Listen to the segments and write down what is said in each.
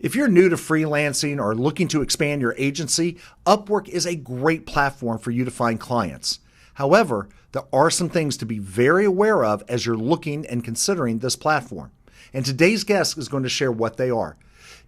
If you're new to freelancing or looking to expand your agency, Upwork is a great platform for you to find clients. However, there are some things to be very aware of as you're looking and considering this platform. And today's guest is going to share what they are.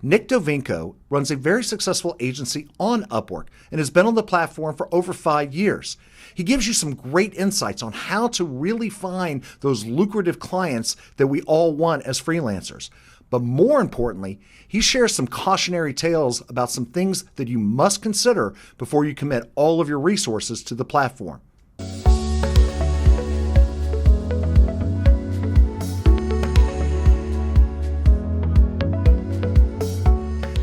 Vdovenko runs a very successful agency on Upwork and has been on the platform for over 5 years. He gives you some great insights on how to really find those lucrative clients that we all want as freelancers. But more importantly, he shares some cautionary tales about some things that you must consider before you commit all of your resources to the platform.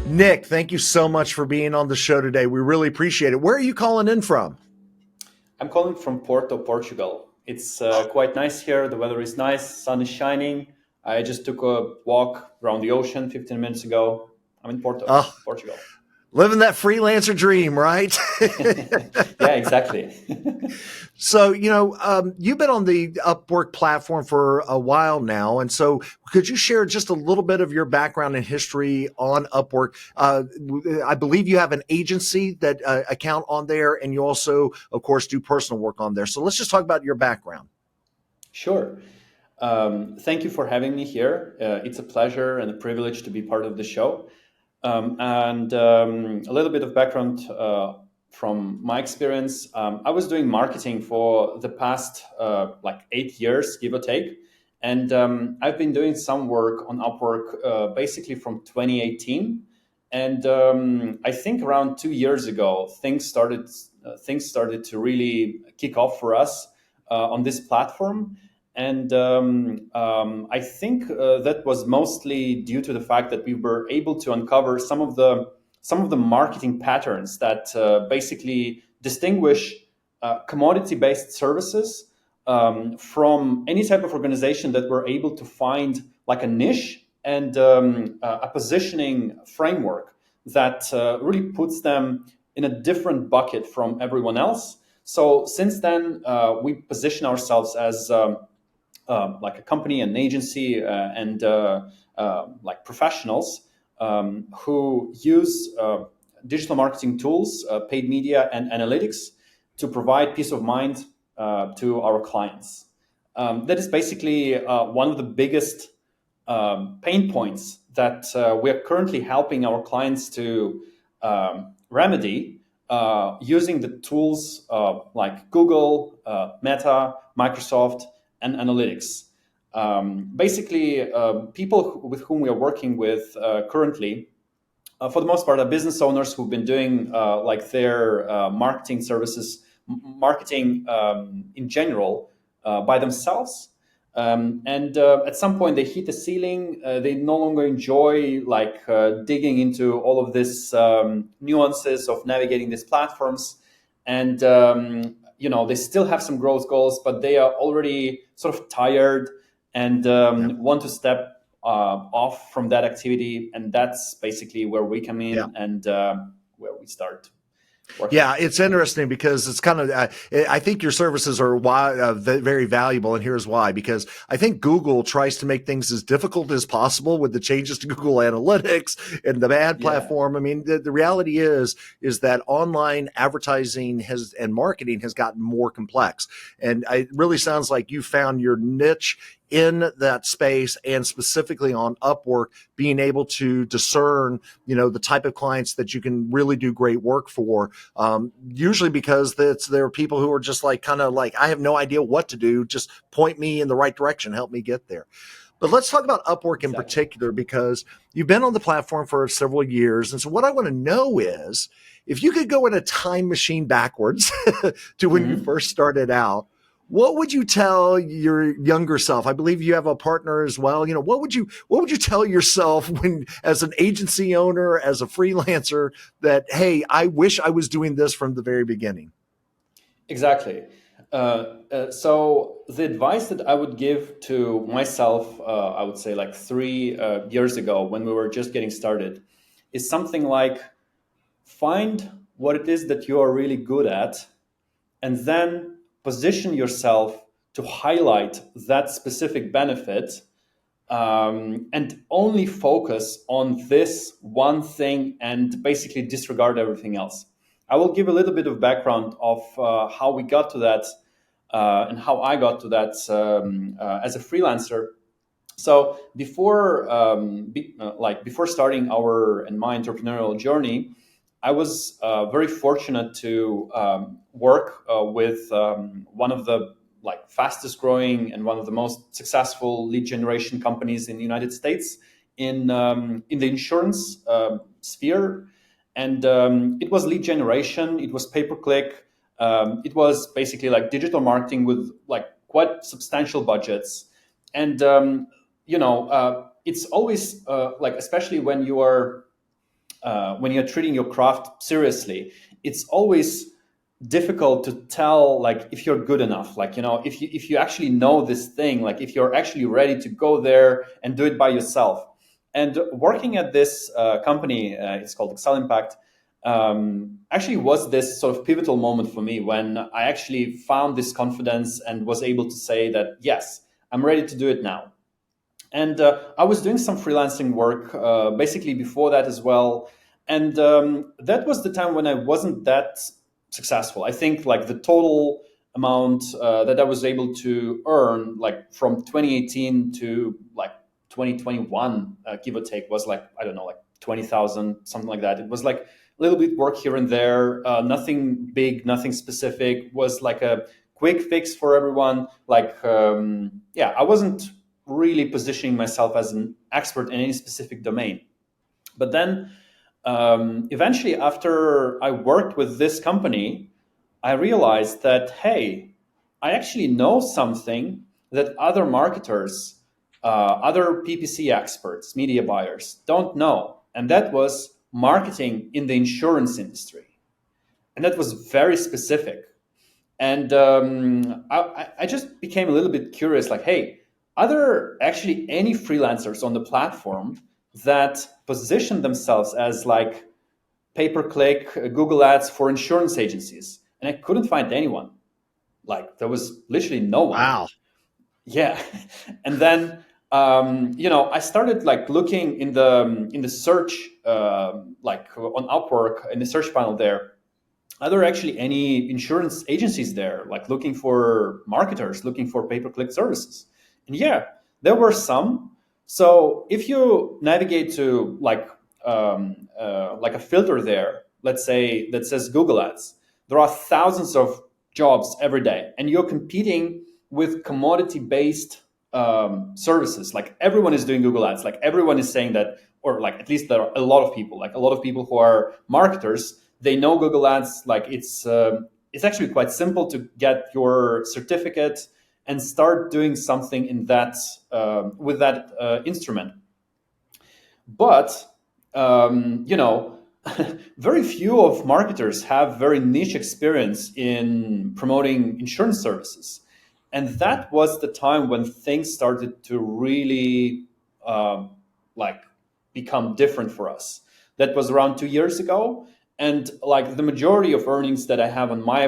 Nick, thank you so much for being on the show today. We really appreciate it. Where are you calling in from? I'm calling from Porto, Portugal. It's quite nice here. The weather is nice. Sun is shining. I just took a walk around the ocean 15 minutes ago. I'm in Porto, Portugal. Living that freelancer dream, right? Yeah, exactly. So, you've been on the Upwork platform for a while now. And so could you share just a little bit of your background and history on Upwork? I believe you have an agency that account on there, and you also, of course, do personal work on there. So let's just talk about your background. Sure. Thank you for having me here. It's a pleasure and a privilege to be part of the show. And a little bit of background from my experience. I was doing marketing for the past 8 years, give or take. And I've been doing some work on Upwork basically from 2018. And I think around 2 years ago, things started to really kick off for us on this platform. And I think that was mostly due to the fact that we were able to uncover some of the marketing patterns that basically distinguish commodity-based services from any type of organization that were able to find like a niche and a positioning framework that really puts them in a different bucket from everyone else. So since then, we position ourselves as like a company, an agency, and like professionals who use digital marketing tools, paid media, and analytics to provide peace of mind to our clients. That is basically one of the biggest pain points that we are currently helping our clients to remedy using the tools like Google, Meta, Microsoft, and analytics. Basically, people with whom we are working with currently, for the most part, are business owners who've been doing like their marketing services, marketing in general by themselves. And at some point they hit the ceiling. They no longer enjoy like digging into all of this nuances of navigating these platforms. And they still have some growth goals, but they are already sort of tired and want to step off from that activity. And that's basically where we come in and where we start working. Yeah, it's interesting because it's kind of, I think your services are very valuable, and here's why. Because I think Google tries to make things as difficult as possible with the changes to Google Analytics and the ad platform. I mean, the reality is that online advertising and marketing has gotten more complex. And it really sounds like you found your niche in that space, and specifically on Upwork, being able to discern, the type of clients that you can really do great work for. Usually because there are people who are just like, I have no idea what to do. Just point me in the right direction. Help me get there. But let's talk about Upwork in particular, because you've been on the platform for several years. And so what I want to know is, if you could go in a time machine backwards to when you first started out, what would you tell your younger self? I believe you have a partner as well. What would you tell yourself when, as an agency owner, as a freelancer, that, hey, I wish I was doing this from the very beginning? Exactly. So the advice that I would give to myself, I would say like 3 years ago when we were just getting started, is something like, find what it is that you are really good at, and then position yourself to highlight that specific benefit and only focus on this one thing and basically disregard everything else. I will give a little bit of background of how we got to that and how I got to that as a freelancer. So before starting our and my entrepreneurial journey, I was very fortunate to work with one of the fastest growing and one of the most successful lead generation companies in the United States in the insurance sphere, and it was lead generation. It was pay per click. It was basically like digital marketing with like quite substantial budgets, and it's always especially when you're treating your craft seriously, it's always difficult to tell like if you're good enough, if you actually know this thing, like if you're actually ready to go there and do it by yourself. And working at this company, it's called 𝗦𝗨𝗠𝗠𝗔𝗥𝗬, actually was this sort of pivotal moment for me when I actually found this confidence and was able to say that yes, I'm ready to do it now. And I was doing some freelancing work basically before that as well. And that was the time when I wasn't that successful. I think like the total amount that I was able to earn like from 2018 to like 2021, give or take, was like, I don't know, like 20,000, something like that. It was like a little bit work here and there, nothing big, nothing specific, was like a quick fix for everyone. I wasn't really positioning myself as an expert in any specific domain. But then eventually, after I worked with this company, I realized that, hey, I actually know something that other marketers, other PPC experts, media buyers don't know. And that was marketing in the insurance industry. And that was very specific. And I just became a little bit curious, like, hey, are there actually any freelancers on the platform that position themselves as like pay-per-click Google ads for insurance agencies? And I couldn't find anyone. Like there was literally no one. Wow. Yeah. And then I started like looking in the search, like on Upwork in the search panel there. Are there actually any insurance agencies there, like looking for marketers, looking for pay-per-click services? And yeah, there were some. So if you navigate to like a filter there, let's say that says Google Ads, there are thousands of jobs every day, and you're competing with commodity-based services. Like everyone is doing Google Ads, like everyone is saying that, or like at least there are a lot of people who are marketers. They know Google Ads, like it's actually quite simple to get your certificate and start doing something in that with that instrument. But very few of marketers have very niche experience in promoting insurance services, and that was the time when things started to really become different for us. That was around 2 years ago. And like the majority of earnings that I have on my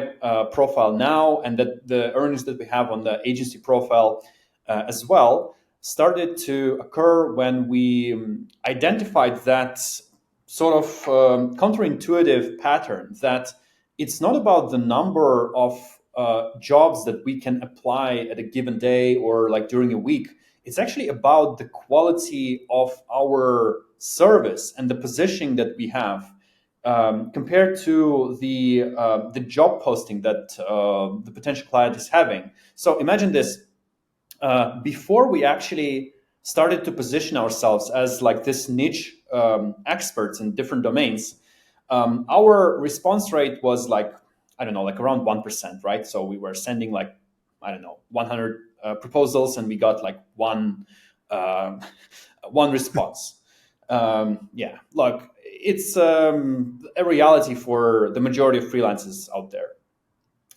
profile now, and that the earnings that we have on the agency profile as well, started to occur when we identified that sort of counterintuitive pattern that it's not about the number of jobs that we can apply at a given day or like during a week. It's actually about the quality of our service and the positioning that we have. Compared to the job posting that the potential client is having. So imagine this: before we actually started to position ourselves as like this niche experts in different domains, our response rate was like, I don't know, like around 1%, right? So we were sending like, I don't know, 100 proposals, and we got like one response. Look, it's a reality for the majority of freelancers out there.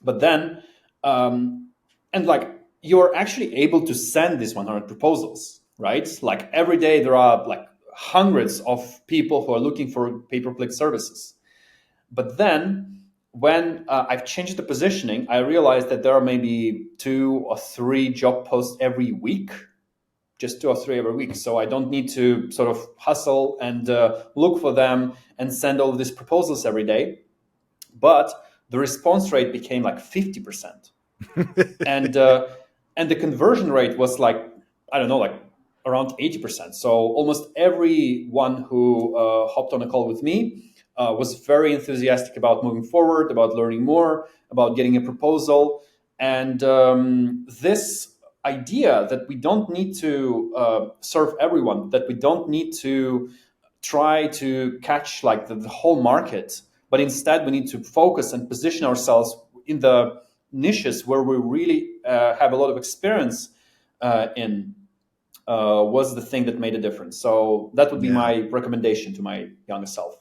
But then, and like you're actually able to send these 100 proposals, right? Like every day there are like hundreds of people who are looking for pay-per-click services. But then when I've changed the positioning, I realized that there are maybe 2 or 3 job posts every week just 2 or 3 every week. So I don't need to sort of hustle and look for them and send all these proposals every day. But the response rate became like 50%. And the conversion rate was like, I don't know, like around 80%. So almost everyone who hopped on a call with me was very enthusiastic about moving forward, about learning more, about getting a proposal. And this idea that we don't need to serve everyone, that we don't need to try to catch like the whole market, but instead we need to focus and position ourselves in the niches where we really have a lot of experience in, was the thing that made a difference. So that would be my recommendation to my younger self.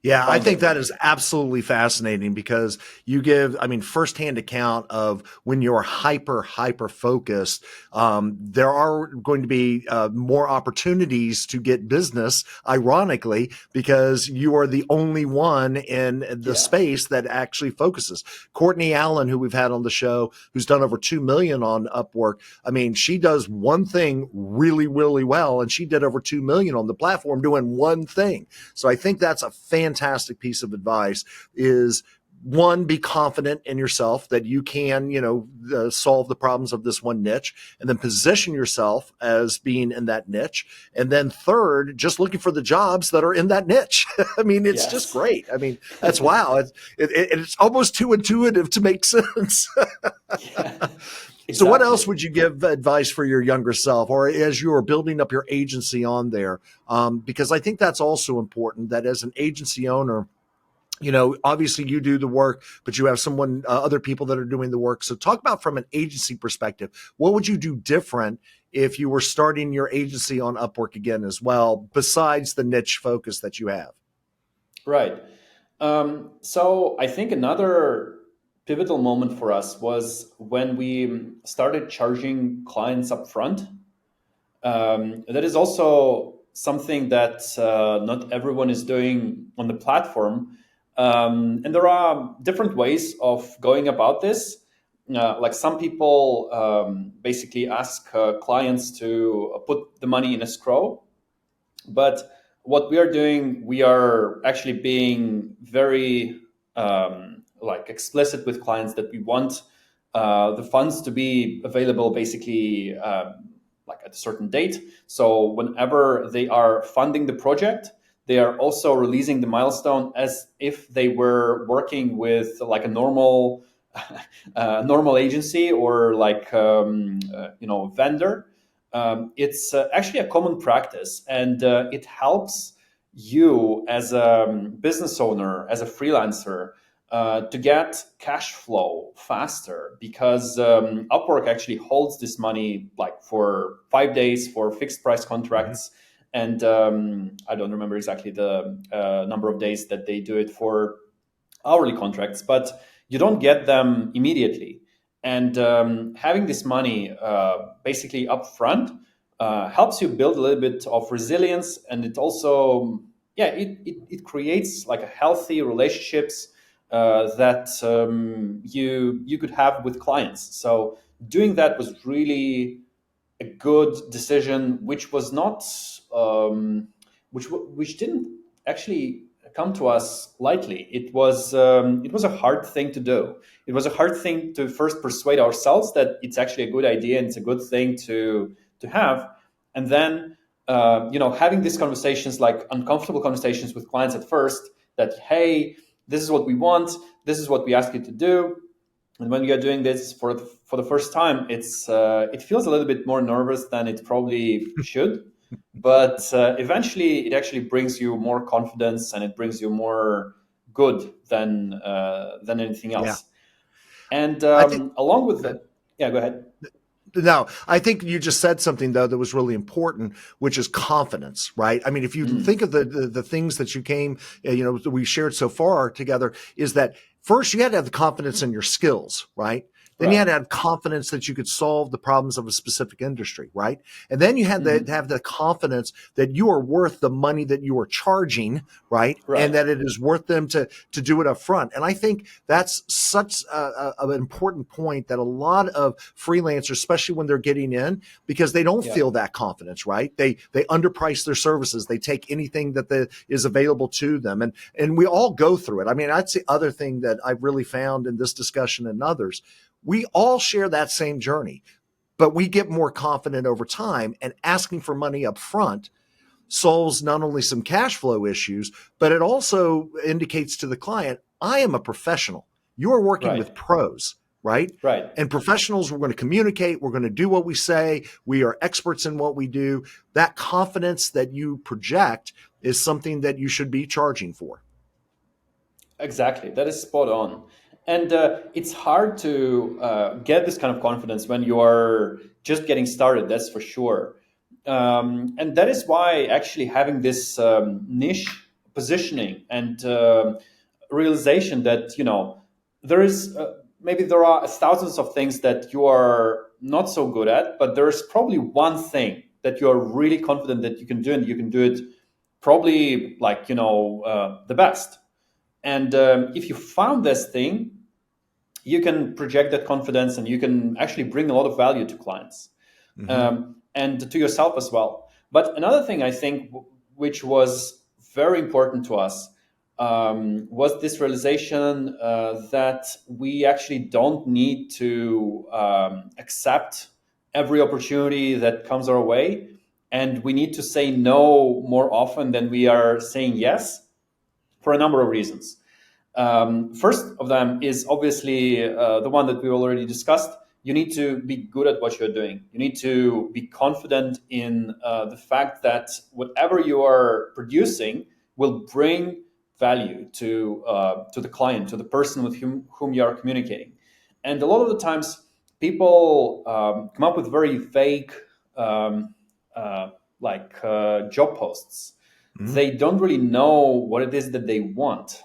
Yeah, I think that is absolutely fascinating because you give, I mean, firsthand account of when you're hyper focused. There are going to be more opportunities to get business, ironically, because you are the only one in the space that actually focuses. Courtney Allen, who we've had on the show, who's done over 2 million on Upwork. I mean, she does one thing really, really well, and she did over 2 million on the platform doing one thing. So I think that's a fantastic piece of advice is, one, be confident in yourself that you can, solve the problems of this one niche, and then position yourself as being in that niche. And then third, just looking for the jobs that are in that niche. I mean, it's just great. I mean, that's wow. It's almost too intuitive to make sense. Exactly. So what else would you give advice for your younger self, or as you are building up your agency on there? Because I think that's also important, that as an agency owner, obviously you do the work, but you have other people that are doing the work. So talk about, from an agency perspective, what would you do different if you were starting your agency on Upwork again as well, besides the niche focus that you have? Right. So I think another pivotal moment for us was when we started charging clients up front. That is also something that not everyone is doing on the platform. And there are different ways of going about this. Like some people basically ask clients to put the money in escrow. But what we are doing, we are actually being very explicit with clients that we want the funds to be available basically at a certain date. So whenever they are funding the project, they are also releasing the milestone as if they were working with like a normal agency or vendor. It's actually a common practice, and it helps you as a business owner, as a freelancer, to get cash flow faster, because Upwork actually holds this money like for 5 days for fixed price contracts. And I don't remember exactly the number of days that they do it for hourly contracts, but you don't get them immediately. And having this money basically upfront helps you build a little bit of resilience, and it also, it creates like a healthy relationships that you could have with clients. So doing that was really a good decision, which was not which didn't actually come to us lightly. It was a hard thing to do. It was a hard thing to first persuade ourselves that it's actually a good idea and it's a good thing to have, and then having these conversations, like uncomfortable conversations with clients at first, that hey, this is what we want, this is what we ask you to do. And when you are doing this for the first time, it feels a little bit more nervous than it probably should. But eventually, it actually brings you more confidence, and it brings you more good than anything else. Yeah. And along with that, go ahead. No, I think you just said something, though, that was really important, which is confidence, right? I mean, if you think of the things that you came, we shared so far together, is that first you had to have the confidence in your skills, right? Then you Right. had to have confidence that you could solve the problems of a specific industry, right? And then you had to have the confidence that you are worth the money that you are charging, right? And Right. that it is worth them to do it up front. And I think that's such an important point that a lot of freelancers, especially when they're getting in, because they don't Yeah. feel that confidence, right? They underprice their services. They take anything that is available to them. And we all go through it. I mean, that's the other thing that I've really found in this discussion and others. We all share that same journey, but we get more confident over time, and asking for money up front solves not only some cash flow issues, but it also indicates to the client, I am a professional. You are working Right. with pros, right? Right. And professionals, we're going to communicate. We're going to do what we say. We are experts in what we do. That confidence that you project is something that you should be charging for. Exactly. That is spot on. And it's hard to get this kind of confidence when you are just getting started, that's for sure. And that is why actually having this niche positioning and realization that, there is maybe there are thousands of things that you are not so good at, but there's probably one thing that you are really confident that you can do, and you can do it probably like, the best. And if you found this thing, you can project that confidence, and you can actually bring a lot of value to clients, and to yourself as well. But another thing I think, which was very important to us, was this realization that we actually don't need to accept every opportunity that comes our way. And we need to say no more often than we are saying yes, for a number of reasons. First of them is obviously the one that we already discussed. You need to be good at what you're doing. You need to be confident in the fact that whatever you are producing will bring value to the client, to the person with whom you are communicating. And a lot of the times, people come up with very vague, um, job posts. They don't really know what it is that they want,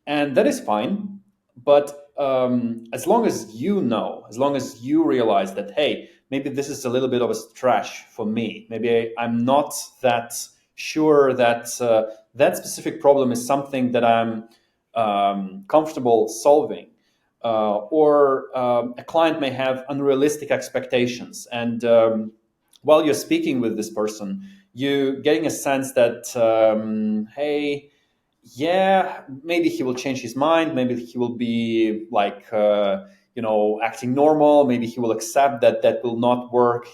and that is fine. But as long as you know, as long as you realize that, hey, maybe this is a little bit of a stretch for me, maybe I'm not that sure that that specific problem is something that I'm comfortable solving, or a client may have unrealistic expectations, and while you're speaking with this person, you getting a sense that, hey, yeah, maybe he will change his mind. Maybe he will be like, acting normal. Maybe he will accept that that will not work,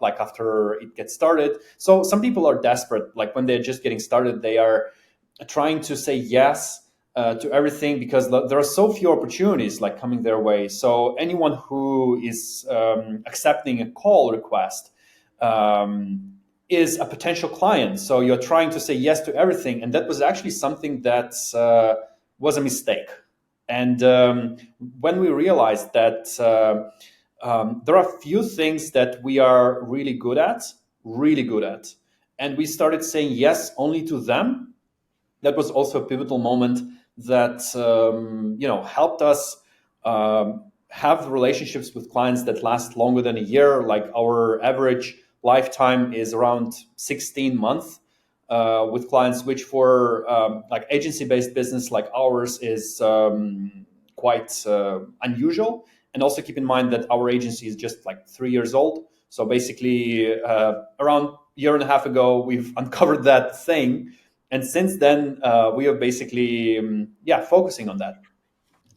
like after it gets started. So some people are desperate. Like when they're just getting started, they are trying to say yes to everything, because there are so few opportunities like coming their way. So anyone who is accepting a call request, is a potential client. So you're trying to say yes to everything. And that was actually something that was a mistake. And when we realized that there are few things that we are really good at, and we started saying yes only to them, that was also a pivotal moment that, helped us have relationships with clients that last longer than a year. Like our average lifetime is around 16 months with clients, which for like agency-based business like ours is quite unusual. And also keep in mind that our agency is just like 3 years old. So basically around a year and a half ago, we've uncovered that thing. And since then, we are basically, focusing on that.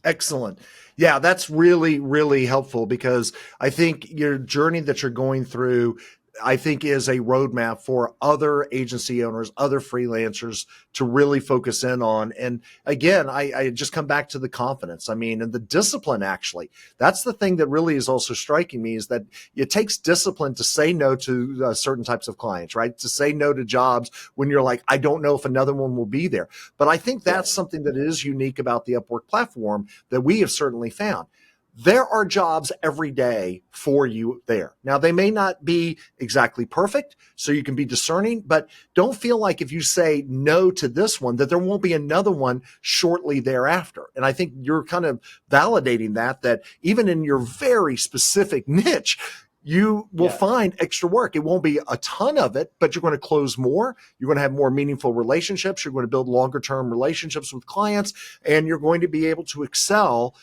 Excellent. Yeah, that's really, really helpful, because I think your journey that you're going through, I think, is a roadmap for other agency owners, other freelancers to really focus in on. And again, I just come back to the confidence. I mean, and the discipline, actually. That's the thing that really is also striking me, is that it takes discipline to say no to certain types of clients, right? To say no to jobs when you're like, I don't know if another one will be there. But I think that's something that is unique about the Upwork platform that we have certainly found. there are jobs every day for you there. Now, they may not be exactly perfect, so you can be discerning, but don't feel like if you say no to this one, that there won't be another one shortly thereafter. And I think you're kind of validating that even in your very specific niche, you will find extra work. It won't be a ton of it, but you're going to close more. You're going to have more meaningful relationships. You're going to build longer term relationships with clients, and you're going to be able to excel,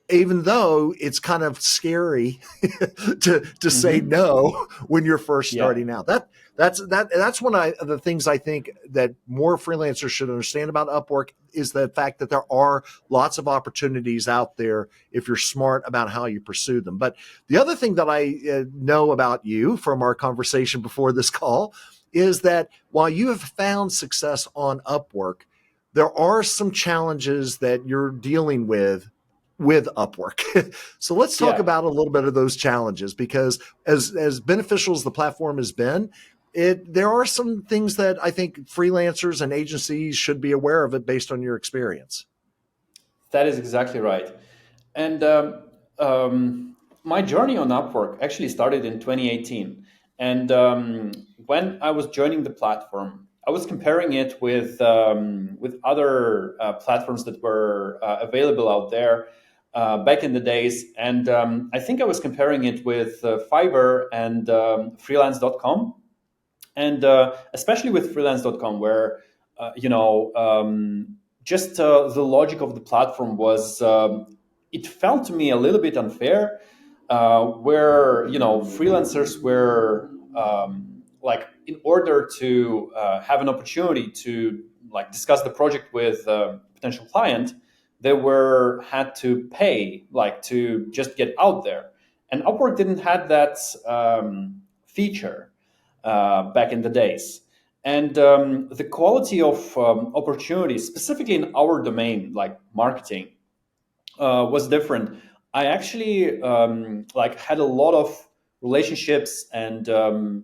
even though it's kind of scary to say no when you're first starting out. That's one of the things I think that more freelancers should understand about Upwork, is the fact that there are lots of opportunities out there if you're smart about how you pursue them. But the other thing that I know about you from our conversation before this call is that while you have found success on Upwork, there are some challenges that you're dealing with Upwork. So let's talk about a little bit of those challenges, because as beneficial as the platform has been, there are some things that I think freelancers and agencies should be aware of it based on your experience. That is exactly right. And my journey on Upwork actually started in 2018. And when I was joining the platform, I was comparing it with other platforms that were available out there back in the days. And I think I was comparing it with Fiverr and freelance.com. And especially with freelance.com, where, just the logic of the platform was, it felt to me a little bit unfair, where, freelancers were like, in order to have an opportunity to like discuss the project with a potential client, they had to pay like to just get out there. And Upwork didn't have that feature back in the days. And the quality of opportunities, specifically in our domain, like marketing, was different. I actually like had a lot of relationships and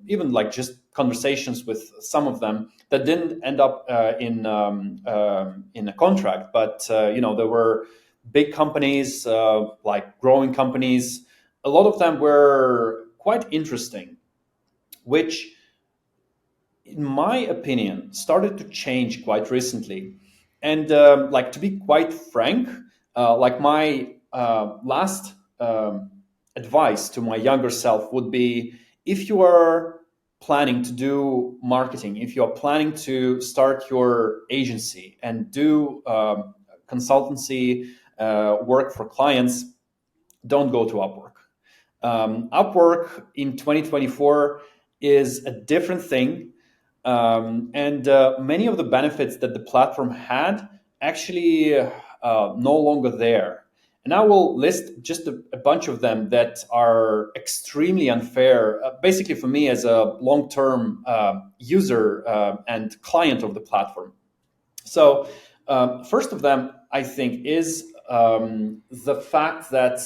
even like just conversations with some of them that didn't end up in a contract, but there were big companies, like growing companies. A lot of them were quite interesting, which, in my opinion, started to change quite recently. And like, to be quite frank, like my last advice to my younger self would be, if you are planning to do marketing, if you are planning to start your agency and do consultancy work for clients, don't go to Upwork. Upwork in 2024 is a different thing. And many of the benefits that the platform had actually no longer there. And I will list just a bunch of them that are extremely unfair, basically for me as a long-term user and client of the platform. So first of them, I think, is the fact that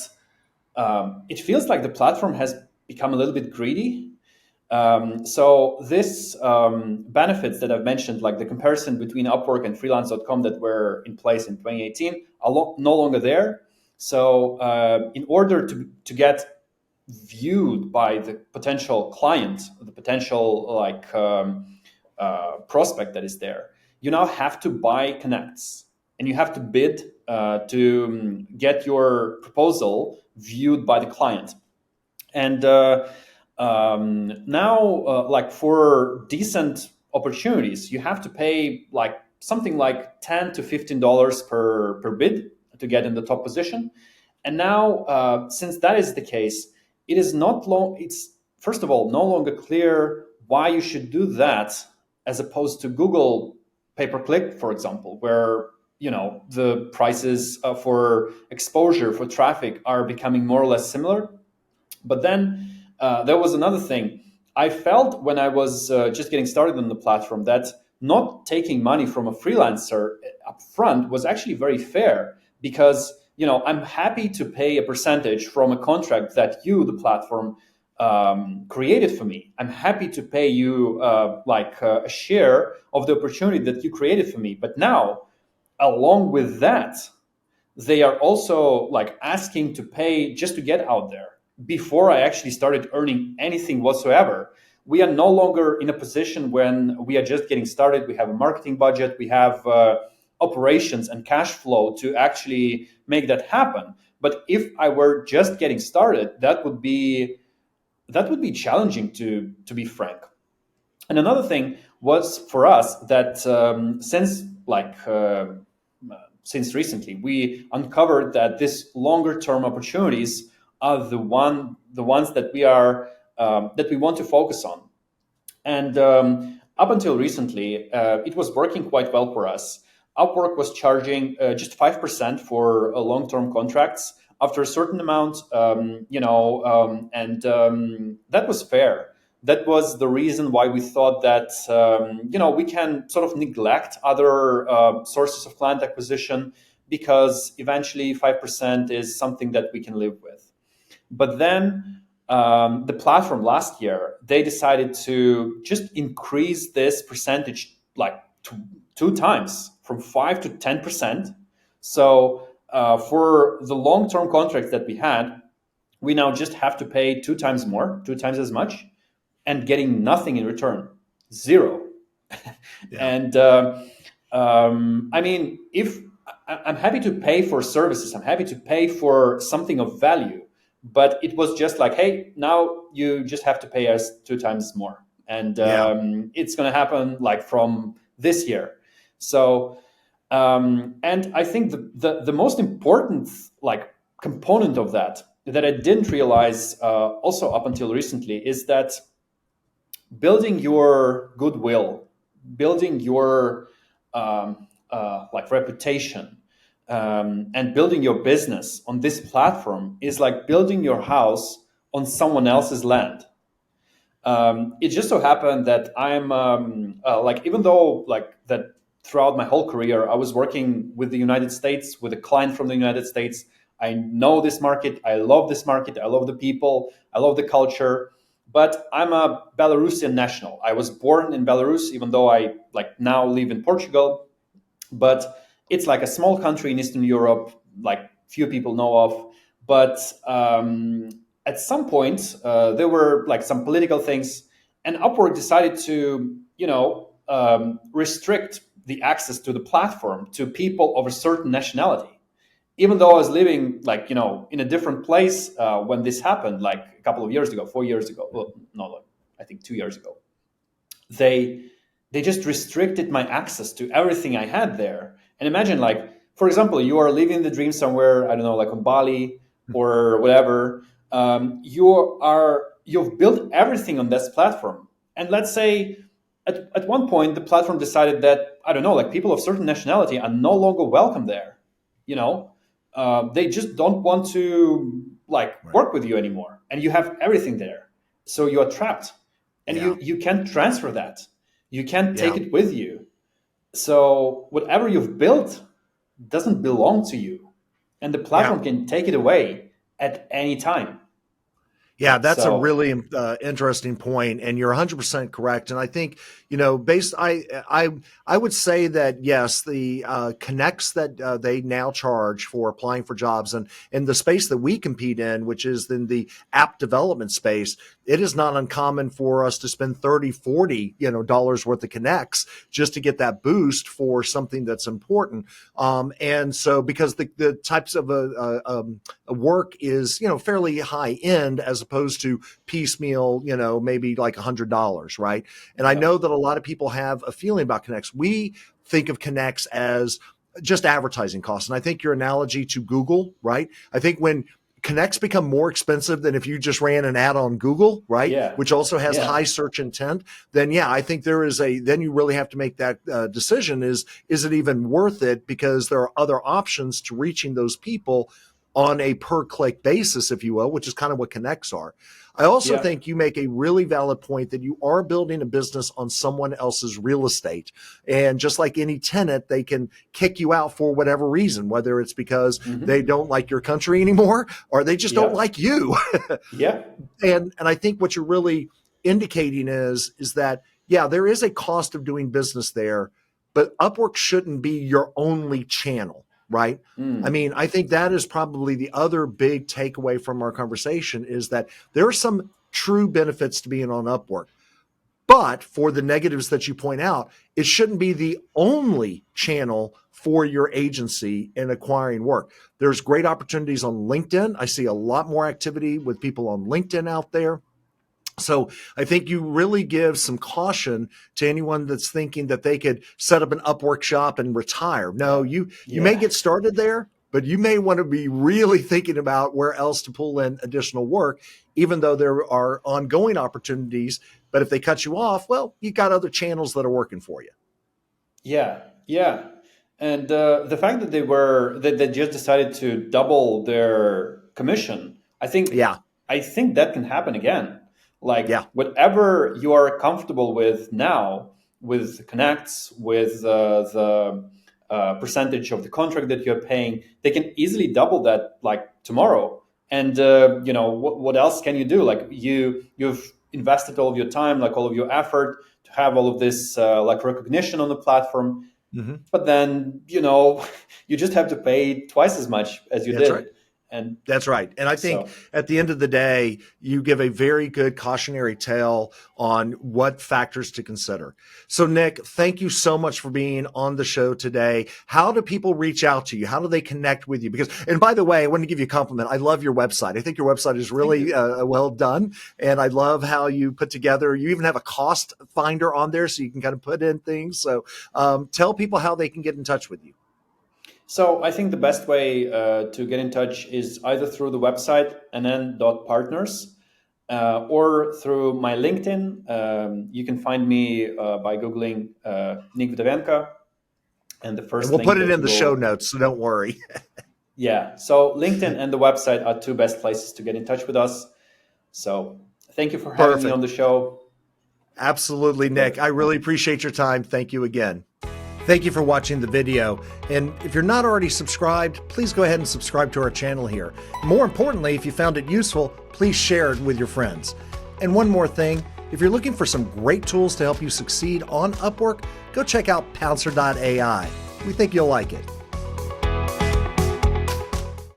it feels like the platform has become a little bit greedy. So this benefits that I've mentioned, like the comparison between Upwork and freelance.com that were in place in 2018, are no longer there. So in order to get viewed by the potential client, the potential prospect that is there, you now have to buy connects, and you have to bid to get your proposal viewed by the client. And now, like, for decent opportunities, you have to pay like something like $10 to $15 per bid to get in the top position. And now, since that is the case, it is not long. It's, first of all, no longer clear why you should do that, as opposed to Google pay-per-click, for example, where the prices for exposure, for traffic, are becoming more or less similar. But then there was another thing. I felt when I was just getting started on the platform that not taking money from a freelancer upfront was actually very fair, because I'm happy to pay a percentage from a contract that you, the platform, created for me. I'm happy to pay you a share of the opportunity that you created for me. But now, along with that, they are also like asking to pay just to get out there before I actually started earning anything whatsoever. We are no longer in a position when we are just getting started. We have a marketing budget, we have operations and cash flow to actually make that happen. But if I were just getting started, that would be challenging, to be frank. And another thing was for us that since recently we uncovered that these longer term opportunities are the ones that we want to focus on. And up until recently, it was working quite well for us. Upwork was charging just 5% for long-term contracts after a certain amount, that was fair. That was the reason why we thought that we can sort of neglect other sources of client acquisition, because eventually 5% is something that we can live with. But then the platform last year, they decided to just increase this percentage like two times, from 5 to 10%. So for the long-term contracts that we had, we now just have to pay 2 times more, 2 times as much, and getting nothing in return, zero. Yeah. And I mean, if I'm happy to pay for services, I'm happy to pay for something of value, but it was just like, hey, now you just have to pay us 2 times more, and it's going to happen like from this year. So, and I think the most important like component of that I didn't realize also up until recently is that building your goodwill, building your like reputation, and building your business on this platform is like building your house on someone else's land. It just so happened that I'm like, even though like that throughout my whole career, I was working with the United States, with a client from the United States. I know this market. I love this market. I love the people. I love the culture. But I'm a Belarusian national. I was born in Belarus, even though I like now live in Portugal. But it's like a small country in Eastern Europe, like few people know of. But at some point, there were like some political things, and Upwork decided to, restrict the access to the platform to people of a certain nationality. Even though I was living like, in a different place when this happened, like a couple of years ago, 4 years ago, well, no, I think 2 years ago, they just restricted my access to everything I had there. And imagine, like, for example, you are living the dream somewhere, I don't know, like on Bali or whatever. You've built everything on this platform. And let's say at one point, the platform decided that, I don't know, like people of certain nationality are no longer welcome there. They just don't want to like work with you anymore. And you have everything there. So you are trapped. And you can't transfer that. You can't take it with you. So whatever you've built doesn't belong to you. And the platform can take it away at any time. Yeah, that's a really interesting point, and you're 100% correct. And I think, I would say that yes, the connects that they now charge for applying for jobs, and in the space that we compete in, which is in the app development space, it is not uncommon for us to spend 30, 40, dollars worth of connects just to get that boost for something that's important. And so because the types of work is, fairly high end as opposed to piecemeal, maybe like $100, right? And I know that a lot of people have a feeling about connects. We think of connects as just advertising costs. And I think your analogy to Google, right? I think when connects become more expensive than if you just ran an ad on Google, right? Yeah. Which also has high search intent, then I think then you really have to make that decision. Is it even worth it? Because there are other options to reaching those people on a per click basis, if you will, which is kind of what connects are. I also think you make a really valid point that you are building a business on someone else's real estate. And just like any tenant, they can kick you out for whatever reason, whether it's because they don't like your country anymore or they just don't like you. And I think what you're really indicating is that, there is a cost of doing business there, but Upwork shouldn't be your only channel. right? I mean, I think that is probably the other big takeaway from our conversation is that there are some true benefits to being on Upwork. But for the negatives that you point out, it shouldn't be the only channel for your agency in acquiring work. There's great opportunities on LinkedIn. I see a lot more activity with people on LinkedIn out there. So I think you really give some caution to anyone that's thinking that they could set up an Upwork shop and retire. No, you may get started there, but you may want to be really thinking about where else to pull in additional work, even though there are ongoing opportunities. But if they cut you off, well, you got other channels that are working for you. Yeah. And the fact that they just decided to double their commission, I think that can happen again. Like whatever you are comfortable with now, with connects, with the percentage of the contract that you're paying, they can easily double that like tomorrow. And what else can you do? Like you've invested all of your time, like all of your effort to have all of this like recognition on the platform. But then you just have to pay twice as much as you did. Right. And that's right. And I think at the end of the day, you give a very good cautionary tale on what factors to consider. So Nick, thank you so much for being on the show today. How do people reach out to you? How do they connect with you? Because, and by the way, I want to give you a compliment. I love your website. I think your website is really well done. And I love how you put together, you even have a cost finder on there so you can kind of put in things. So tell people how they can get in touch with you. So I think the best way to get in touch is either through the website nn.partners or through my LinkedIn. You can find me by Googling 𝗦𝗨𝗠𝗠𝗔𝗥𝗬. And the first we'll put it in the show notes, so don't worry. Yeah. So LinkedIn and the website are two best places to get in touch with us. So thank you for having me on the show. Absolutely, Nick. I really appreciate your time. Thank you again. Thank you for watching the video. And if you're not already subscribed, please go ahead and subscribe to our channel here. More importantly, if you found it useful, please share it with your friends. And one more thing, if you're looking for some great tools to help you succeed on Upwork, go check out 𝗦𝗨𝗠𝗠𝗔𝗥𝗬. We think you'll like it.